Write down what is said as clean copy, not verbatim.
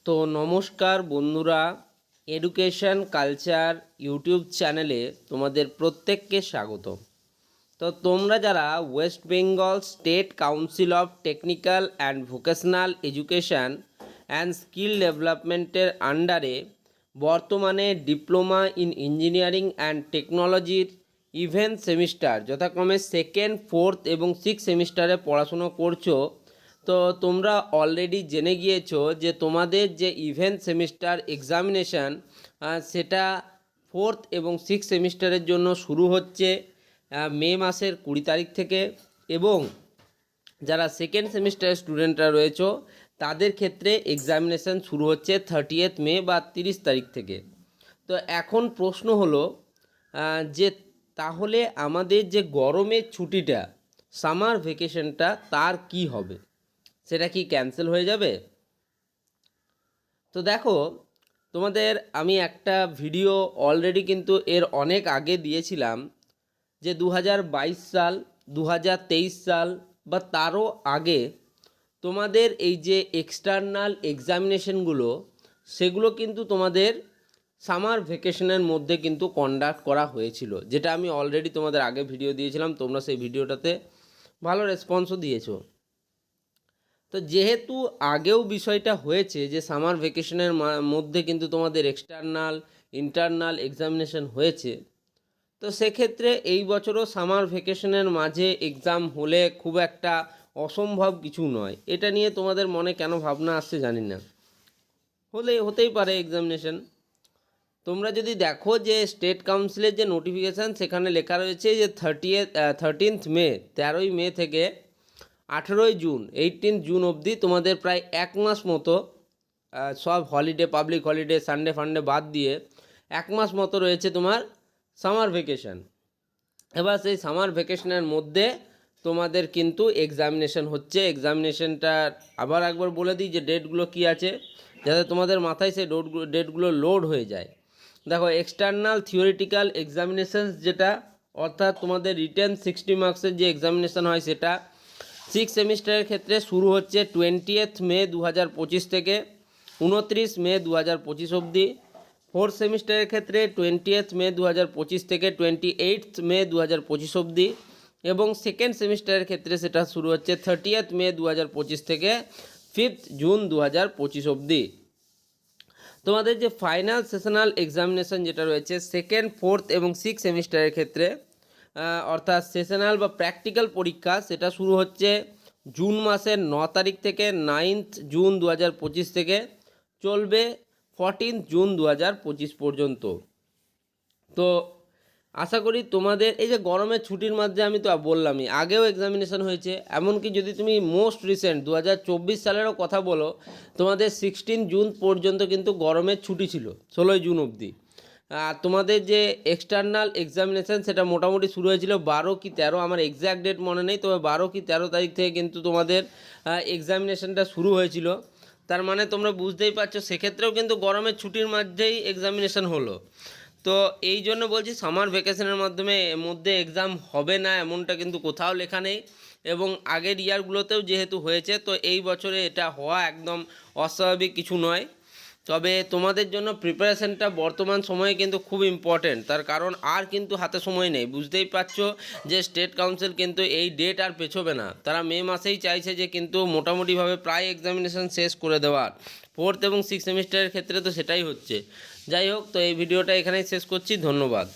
তো নমস্কার বন্ধুরা, এডুকেশন কালচার ইউটিউব চ্যানেলে তোমাদের প্রত্যেককে স্বাগত। তো তোমরা যারা West Bengal state council of technical and vocational education and skill ডেভেলপমেন্টের আন্ডারে বর্তমানে ডিপ্লোমা ইন ইঞ্জিনিয়ারিং অ্যান্ড টেকনোলজির ইভেন্ট সেমিস্টার যথাক্রমে সেকেন্ড, ফোর্থ এবং সিক্স সেমিস্টারে পড়াশুনো করছো, তো তোমরা অলরেডি জেনে গিয়েছো যে তোমাদের যে ইভেন্ট সেমিস্টার এক্সামিনেশান সেটা ফোর্থ এবং সিক্স সেমিস্টারের জন্য শুরু হচ্ছে মে মাসের 20 তারিখ থেকে, এবং যারা সেকেন্ড সেমিস্টারের স্টুডেন্টরা রয়েছে তাদের ক্ষেত্রে এক্সামিনেশান শুরু হচ্ছে 30 মে বা 30 তারিখ থেকে। তো এখন প্রশ্ন হলো যে তাহলে আমাদের যে গরমের ছুটিটা, সামার ভ্যাকেশনটা, তার কি হবে? সেটা কি ক্যান্সেল হয়ে যাবে? তো দেখো, তোমাদের আমি একটা ভিডিও অলরেডি কিন্তু এর অনেক আগে দিয়েছিলাম যে 2022 সাল, 2023 সাল বা তারও আগে তোমাদের এই যে এক্সটার্নাল এক্সামিনেশনগুলো, সেগুলো কিন্তু তোমাদের সামার ভ্যাকেশনের মধ্যে কিন্তু কন্ডাক্ট করা হয়েছিল, যেটা আমি অলরেডি তোমাদের আগে ভিডিও দিয়েছিলাম। তোমরা সেই ভিডিওটাতে ভালো রেসপন্সও দিয়েছো। তো যেহেতু আগেও বিষয়টা হয়েছে যে সামার ভ্যাকেশনের মধ্যে কিন্তু তোমাদের এক্সটার্নাল ইন্টারনাল এক্সামিনেশন হয়েছে, তো সেক্ষেত্রে এই বছরও সামার ভ্যাকেশনের মাঝে এক্সাম হলে খুব একটা অসম্ভব কিছু নয়। এটা নিয়ে তোমাদের মনে কেন ভাবনা আসছে জানি না, হতেই পারে এক্সামিনেশন। তোমরা যদি দেখো যে স্টেট কাউন্সিলের যে নোটিফিকেশান, সেখানে লেখা রয়েছে যে 13th মে, 13ই মে থেকে 18ই জুন, 18 জুন অবধি তোমাদের প্রায় এক মাস মতো সব হলিডে, পাবলিক হলিডে, সানডে ফান্ডে বাদ দিয়ে এক মাস মতো রয়েছে তোমার সামার ভ্যাকেশন। এবার সেই সামার ভ্যাকেশনের মধ্যে তোমাদের কিন্তু এক্সামিনেশন হচ্ছে। এক্সামিনেশনটা আবার একবার বলে দিই যে ডেটগুলো কী আছে, যাতে তোমাদের মাথায় সেই ডেটগুলো লোড হয়ে যায়। দেখো, এক্সটার্নাল থিওরিটিক্যাল এক্সামিনেশান যেটা, অর্থাৎ তোমাদের রিটেন 60 মার্কসের যে এক্সামিনেশান হয়, সেটা সিক্স সেমিস্টারের ক্ষেত্রে শুরু হচ্ছে 20th মে 2025 থেকে 29 মে 2025 অবধি। ফোর্থ সেমিস্টারের ক্ষেত্রে 20th মে 2025 থেকে 28th মে 2025 অবধি, এবং সেকেন্ড সেমিস্টারের ক্ষেত্রে সেটা শুরু হচ্ছে 30th মে 2025 থেকে 5th জুন 2025 অবধি। তোমাদের যে ফাইনাল সেশনাল এক্সামিনেশন যেটা রয়েছে সেকেন্ড, ফোর্থ এবং সিক্স সেমিস্টারের ক্ষেত্রে, অর্থাৎ সেশনাল বা প্র্যাকটিক্যাল পরীক্ষা, সেটা শুরু হচ্ছে জুন মাসের 9 তারিখ থেকে 9th জুন 2025 থেকে চলবে 14th জুন 2025 পর্যন্ত। তো আশা করি তোমাদের এই যে গরমের ছুটির মধ্যে, আমি তো বললামই আগেও এক্সামিনেশন হয়েছে, এমনকি যদি তুমি মোস্ট রিসেন্ট 2024 সালেরও কথা বলো, তোমাদের 16 জুন পর্যন্ত কিন্তু গরমের ছুটি ছিল, 16 জুন অবধি। আর তোমাদের যে এক্সটার্নাল এক্সামিনেশান সেটা মোটামুটি শুরু হয়েছিল 12 কি 13, আমার এক্স্যাক্ট ডেট মনে নেই, তবে 12 কি 13 তারিখ থেকে কিন্তু তোমাদের এক্সামিনেশানটা শুরু হয়েছিল। তার মানে তোমরা বুঝতেই পারছো, সেক্ষেত্রেও কিন্তু গরমের ছুটির মধ্যেই এক্সামিনেশান হলো। তো এই জন্য বলছি, সামার ভ্যাকেশনের মধ্যে এক্সাম হবে না এমনটা কিন্তু কোথাও লেখা নেই, এবং আগের ইয়ারগুলোতেও যেহেতু হয়েছে, তো এই বছরে এটা হওয়া একদম অস্বাভাবিক কিছু নয়। তবে তোমাদের জন্য প্রিপারেশানটা বর্তমান সময়ে কিন্তু খুব ইম্পর্টেন্ট, তার কারণ আর কিন্তু হাতে সময় নেই। বুঝতেই পারছো যে স্টেট কাউন্সিল কিন্তু এই ডেট আর পেছোবে না, তারা মে মাসেই চাইছে যে কিন্তু মোটামুটিভাবে প্রায় এক্সামিনেশান শেষ করে দেওয়ার। ফোর্থ এবং সিক্স সেমিস্টারের ক্ষেত্রে তো সেটাই হচ্ছে। যাই হোক, তো এই ভিডিওটা এখানেই শেষ করছি। ধন্যবাদ।